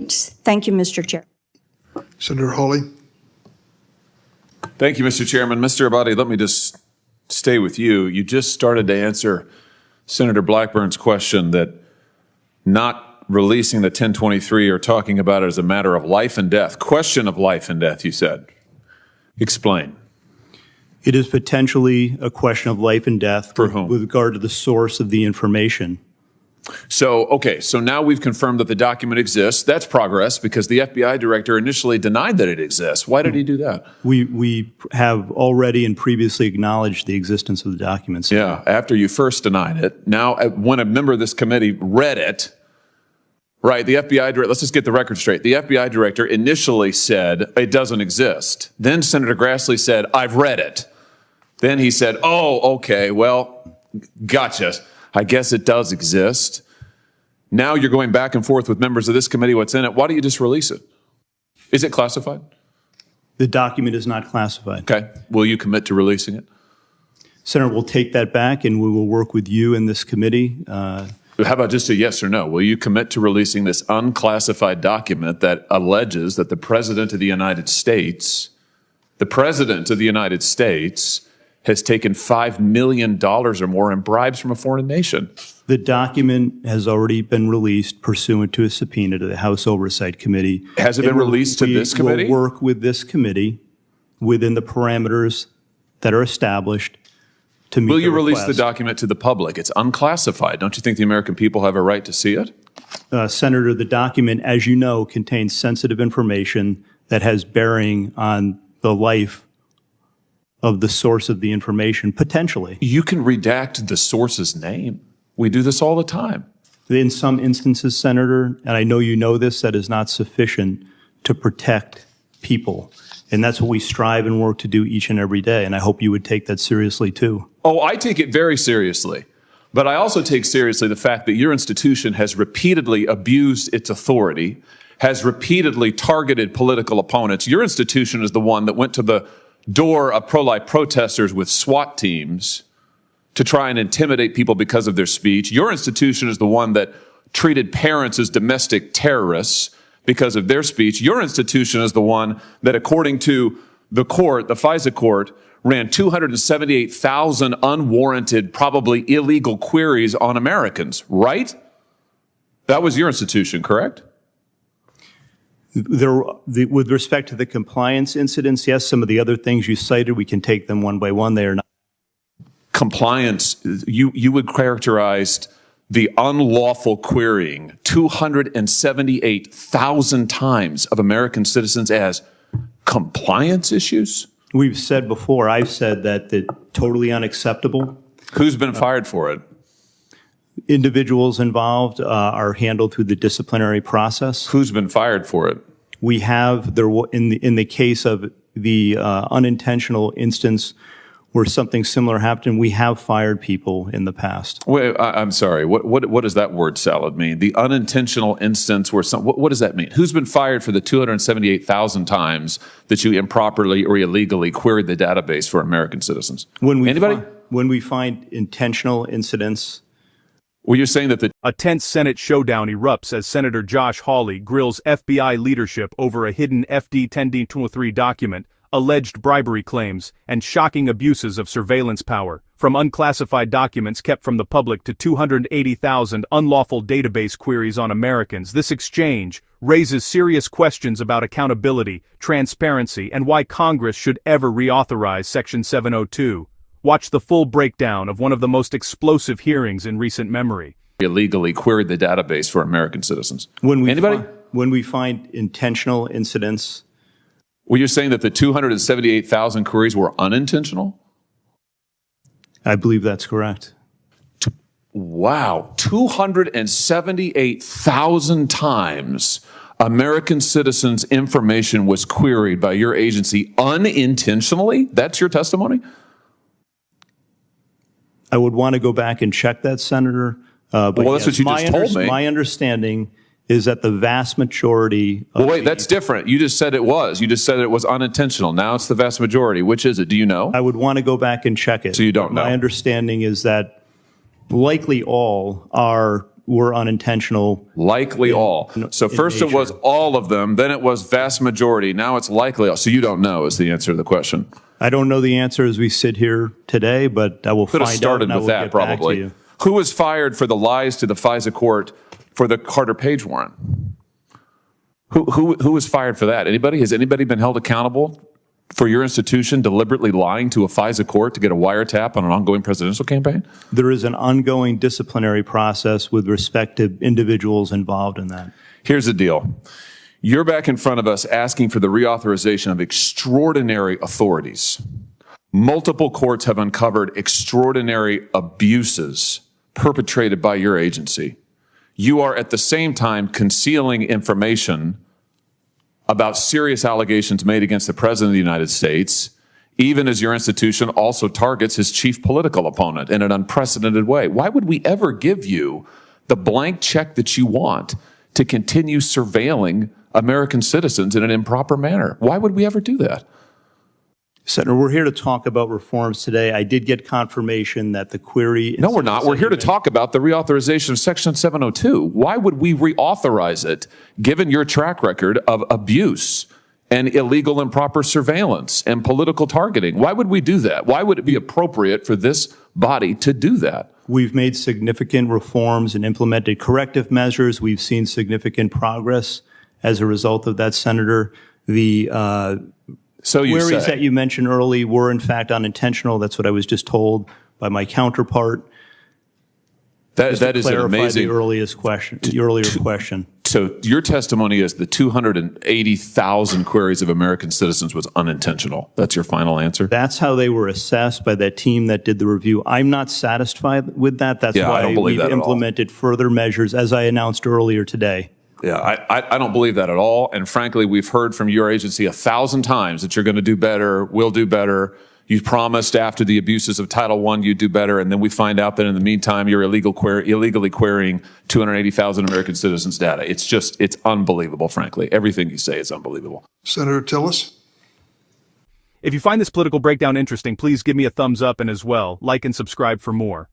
colleagues. Thank you, Mr. Chair. Senator Hawley. Thank you, Mr. Chairman. Mr. Abadi, let me just stay with you. You just started to answer Senator Blackburn's question that not releasing the 1023 or talking about it as a matter of life and death, question of life and death, you said. Explain. It is potentially a question of life and death. For whom? With regard to the source of the information. So, okay, so now we've confirmed that the document exists. That's progress because the FBI director initially denied that it exists. Why did he do that? We have already and previously acknowledged the existence of the documents. Yeah, after you first denied it. Now, when a member of this committee read it, right, the FBI director, let's just get the record straight. The FBI director initially said it doesn't exist. Then Senator Grassley said, I've read it. Then he said, oh, okay, well, gotcha. I guess it does exist. Now you're going back and forth with members of this committee, what's in it. Why don't you just release it? Is it classified? The document is not classified. Okay. Will you commit to releasing it? Senator, we'll take that back and we will work with you in this committee. How about just a yes or no? Will you commit to releasing this unclassified document that alleges that the President of the United States, has taken $5 million or more in bribes from a foreign nation? The document has already been released pursuant to a subpoena to the House Oversight Committee. Has it been released to this committee? We will work with this committee within the parameters that are established to meet Will you the release request. the document to the public? It's unclassified. Don't you think the American people have a right to see it? Senator, the document, as you know, contains sensitive information that has bearing on the life of the source of the information, potentially. You can redact the source's name. We do this all the time. In some instances, Senator, and I know you know this, that is not sufficient to protect people. And that's what we strive and work to do each and every day. And I hope you would take that seriously, too. Oh, I take it very seriously. But I also take seriously the fact that your institution has repeatedly abused its authority, has repeatedly targeted political opponents. Your institution is the one that went to the door of pro-life protesters with SWAT teams to try and intimidate people because of their speech. Your institution is the one that treated parents as domestic terrorists because of their speech. Your institution is the one that, according to the court, the FISA court, ran 278,000 unwarranted, probably illegal queries on Americans, right? That was your institution, correct? With respect to the compliance incidents, yes, some of the other things you cited, we can take them one by one. They are not. Compliance, you would characterize the unlawful querying 278,000 times of American citizens as compliance issues? We've said before, I've said that totally unacceptable. Who's been fired for it? Individuals involved are handled through the disciplinary process. Who's been fired for it? We have, in the case of the unintentional instance where something similar happened, we have fired people in the past. Wait, I'm sorry. What does that word salad mean? The unintentional instance where what does that mean? Who's been fired for the 278,000 times that you improperly or illegally queried the database for American citizens? Anybody? When we find intentional incidents. Well, you're saying that A tense Senate showdown erupts as Senator Josh Hawley grills FBI leadership over a hidden FD 1023 document, alleged bribery claims, and shocking abuses of surveillance power, from unclassified documents kept from the public to 280,000 unlawful database queries on Americans. This exchange raises serious questions about accountability, transparency, and why Congress should ever reauthorize Section 702. Watch the full breakdown of one of the most explosive hearings in recent memory. Illegally queried the database for American citizens. Anybody? When we find intentional incidents. Well, you're saying that the 278,000 queries were unintentional? I believe that's correct. Wow. 278,000 times American citizens' information was queried by your agency unintentionally? That's your testimony? I would want to go back and check that, Senator. Well, that's what you just told me. My understanding is that the vast majority of Well, wait, that's different. You just said it was. You just said it was unintentional. Now it's the vast majority. Which is it? Do you know? I would want to go back and check it. So you don't know? My understanding is that likely all are were unintentional. Likely all. So in first it was nature. all of them, then it was vast majority. Now it's likely all. So you don't know is the answer to the question. I don't know the answer as we sit here today, but I will Could have find out started and I with will that get back to probably. you. Who was fired for the lies to the FISA court for the Carter Page warrant? Who was fired for that? Anybody? Has anybody been held accountable for your institution deliberately lying to a FISA court to get a wiretap on an ongoing presidential campaign? There is an ongoing disciplinary process with respect to individuals involved in that. Here's the deal. You're back in front of us asking for the reauthorization of extraordinary authorities. Multiple courts have uncovered extraordinary abuses perpetrated by your agency. You are at the same time concealing information about serious allegations made against the President of the United States, even as your institution also targets his chief political opponent in an unprecedented way. Why would we ever give you the blank check that you want to continue surveilling American citizens in an improper manner? Why would we ever do that? Senator, we're here to talk about reforms today. I did get confirmation that the query... No, we're not. We're here to talk about the reauthorization of Section 702. Why would we reauthorize it, given your track record of abuse and illegal improper surveillance and political targeting? Why would we do that? Why would it be appropriate for this body to do that? We've made significant reforms and implemented corrective measures. We've seen significant progress as a result of that, Senator. The So you queries say. that you mentioned early were in fact unintentional. That's what I was just told by my counterpart. That is an Clarify amazing. the earlier question. So your testimony is the 280,000 queries of American citizens was unintentional. That's your final answer? That's how they were assessed by that team that did the review. I'm not satisfied with that. That's Yeah, I why don't believe we've that at all. implemented further measures, as I announced earlier today. Yeah, I don't believe that at all. And frankly, we've heard from your agency 1,000 times that you're going to do better, will do better. You promised after the abuses of Title I you'd do better, and then we find out that in the meantime you're illegally querying 280,000 American citizens' data. It's unbelievable, frankly. Everything you say is unbelievable. Senator Tillis? If you find this political breakdown interesting, please give me a thumbs up and as well, like and subscribe for more.